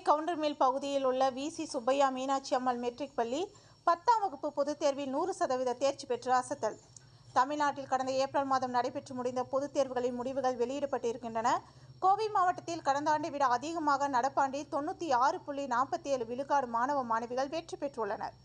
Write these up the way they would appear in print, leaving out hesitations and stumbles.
கவுண்டர்மில் பகுதியில் உள்ள வி.சி. சுப்பையா மீனாட்சி அம்மாள் மெட்ரிக் பள்ளி 10ஆம் வகுப்பு பொதுத் தேர்வில் 100% தேர்ச்சி பெற்று அசத்தல். தமிழ்நாட்டில் கடந்த ஏப்ரல் மாதம் நடைபெற்று முடிந்த பொதுத் தேர்வுகளின் முடிவுகள் வெளியிடப்பட்டிருக்கின்றன. கோவை மாவட்டத்தில் கடந்த ஆண்டை விட அதிகமாக நடப்பாண்டில் 96.47 விழுக்காடு மாணவ மாணவிகள் வெற்றி பெற்றுள்ளனர்.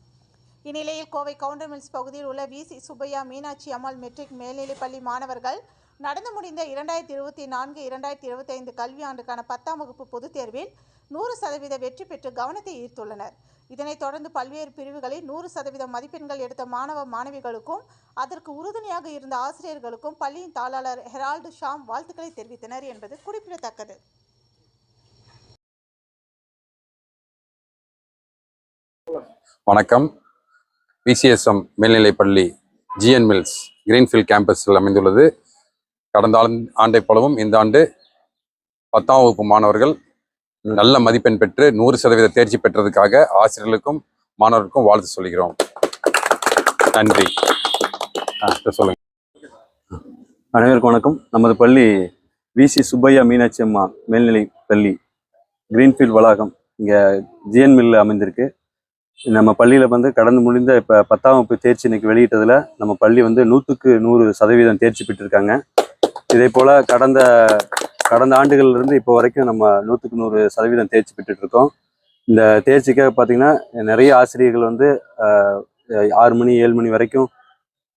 இந்நிலையில் கோவை கவுண்டர்மில்ஸ் பகுதியில் உள்ள வி.சி. சுப்பையா மீனாட்சி அம்மாள் மெட்ரிக் மேல்நிலைப் பள்ளி மாணவர்கள் நடந்து முடிந்த 2024-2025 கல்வியாண்டுக்கான 10ஆம் வகுப்பு பொதுத் தேர்வில் 100% வெற்றி பெற்று கவனத்தை ஈர்த்துள்ளனர். இதனைத் தொடர்ந்து பல்வேறு பிரிவுகளில் 100% மதிப்பெண்கள் எடுத்த மாணவ மாணவிகளுக்கும் அதற்கு உறுதுணையாக இருந்த ஆசிரியர்களுக்கும் பள்ளியின் தாளாளர் ஹெரால்டு ஷாம் வாழ்த்துக்களை தெரிவித்தனர் என்பது குறிப்பிடத்தக்கது. வணக்கம். விசிஎஸ்எம் மேல்நிலைப்பள்ளி ஜிஎன் மில்ஸ் கிரீன்ஃபீல்ட் கேம்பஸில் அமைந்துள்ளது. கடந்த ஆண்டை போலவும் இந்த ஆண்டு 10ஆம் வகுப்பு மாணவர்கள் நல்ல மதிப்பெண் பெற்று 100% தேர்ச்சி பெற்றதுக்காக ஆசிரியர்களுக்கும் மாணவர்களுக்கும் வாழ்த்து சொல்கிறோம். நன்றி. சொல்லுங்க. அனைவருக்கும் வணக்கம். நமது பள்ளி வி.சி. சுப்பையா மீனாட்சி அம்மா மேல்நிலை பள்ளி கிரீன்ஃபீல்ட் வளாகம் இங்கே ஜிஎன் மில்லில் அமைந்திருக்கு. நம்ம பள்ளியில் கடந்து முடிந்த இப்போ 10ஆம் வகுப்பு தேர்ச்சி இன்னைக்கு வெளியிட்டதில் நம்ம பள்ளி 100க்கு 100% தேர்ச்சி பெற்றிருக்காங்க. இதே போல் கடந்த ஆண்டுகள்லேருந்து இப்போ வரைக்கும் நம்ம 100க்கு 100% தேர்ச்சி பெற்றுட்ருக்கோம். இந்த தேர்ச்சிக்காக பார்த்திங்கன்னா நிறைய ஆசிரியர்கள் 6 மணி 7 மணி வரைக்கும்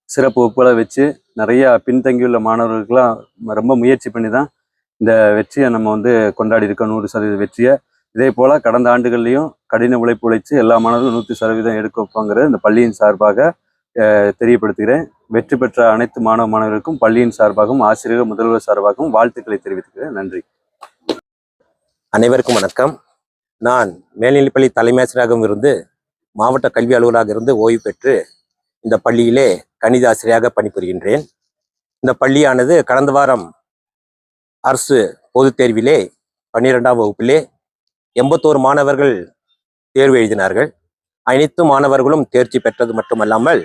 சிறப்பு வகுப்புகளை வச்சு நிறையா பின்தங்கியுள்ள மாணவர்களுக்கெல்லாம் ரொம்ப முயற்சி பண்ணி தான் இந்த வெற்றியை நம்ம கொண்டாடி இருக்கோம், 100% வெற்றியை. இதே போல் கடந்த ஆண்டுகள்லையும் கடின உழைப்பு உழைச்சு எல்லா மாணவர்களும் 100% எடுக்க வைப்பாங்கிறது இந்த பள்ளியின் சார்பாக தெரியப்படுத்துகிறேன். வெற்றி பெற்ற அனைத்து மாணவ மாணவர்களுக்கும் பள்ளியின் சார்பாகவும் ஆசிரியர்கள் முதல்வர் சார்பாகவும் வாழ்த்துக்களை தெரிவித்துக்கிறேன். நன்றி. அனைவருக்கும் வணக்கம். நான் மேல்நிலைப்பள்ளி தலைமை ஆசிரியராகவும் இருந்து மாவட்ட கல்வி அலுவலராக இருந்து ஓய்வு பெற்று இந்த பள்ளியிலே கணித ஆசிரியராக பணிபுரிகின்றேன். இந்த பள்ளியானது கடந்த வாரம் அரசு பொதுத் தேர்விலே 12ஆம் வகுப்பிலே 81 மாணவர்கள் தேர்வு எழுதினார்கள். அனைத்து மாணவர்களும் தேர்ச்சி பெற்றது மட்டுமல்லாமல்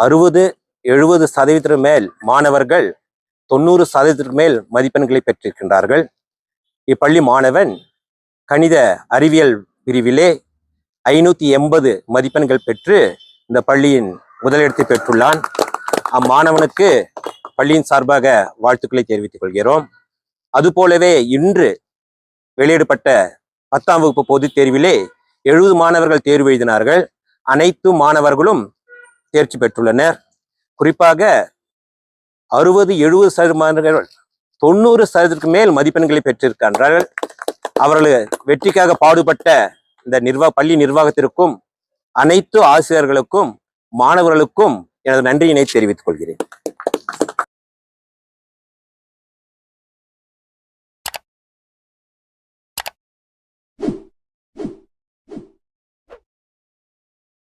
60-70% மேல் மாணவர்கள் 90% மேல் மதிப்பெண்களை பெற்றிருக்கின்றார்கள். இப்பள்ளி மாணவன் கணித அறிவியல் பிரிவிலே 580 மதிப்பெண்கள் பெற்று இந்த பள்ளியின் முதலிடத்தை பெற்றுள்ளான். அம்மாணவனுக்கு பள்ளியின் சார்பாக வாழ்த்துக்களை தெரிவித்துக் கொள்கிறோம். அதுபோலவே இன்று வெளியிடப்பட்ட 10ஆம் வகுப்பு பொதுத் தேர்விலே 70 மாணவர்கள் தேர்வு எழுதினார்கள். அனைத்து மாணவர்களும் தேர்ச்சி பெற்றுள்ளனர். குறிப்பாக 60-70% மாணவர்கள் 90% மேல் மதிப்பெண்களை பெற்றிருக்கின்றார்கள். அவர்கள் வெற்றிக்காக பாடுபட்ட இந்த பள்ளி நிர்வாகத்திற்கும் அனைத்து ஆசிரியர்களுக்கும் மாணவர்களுக்கும் எனது நன்றியினை தெரிவித்துக் கொள்கிறேன்.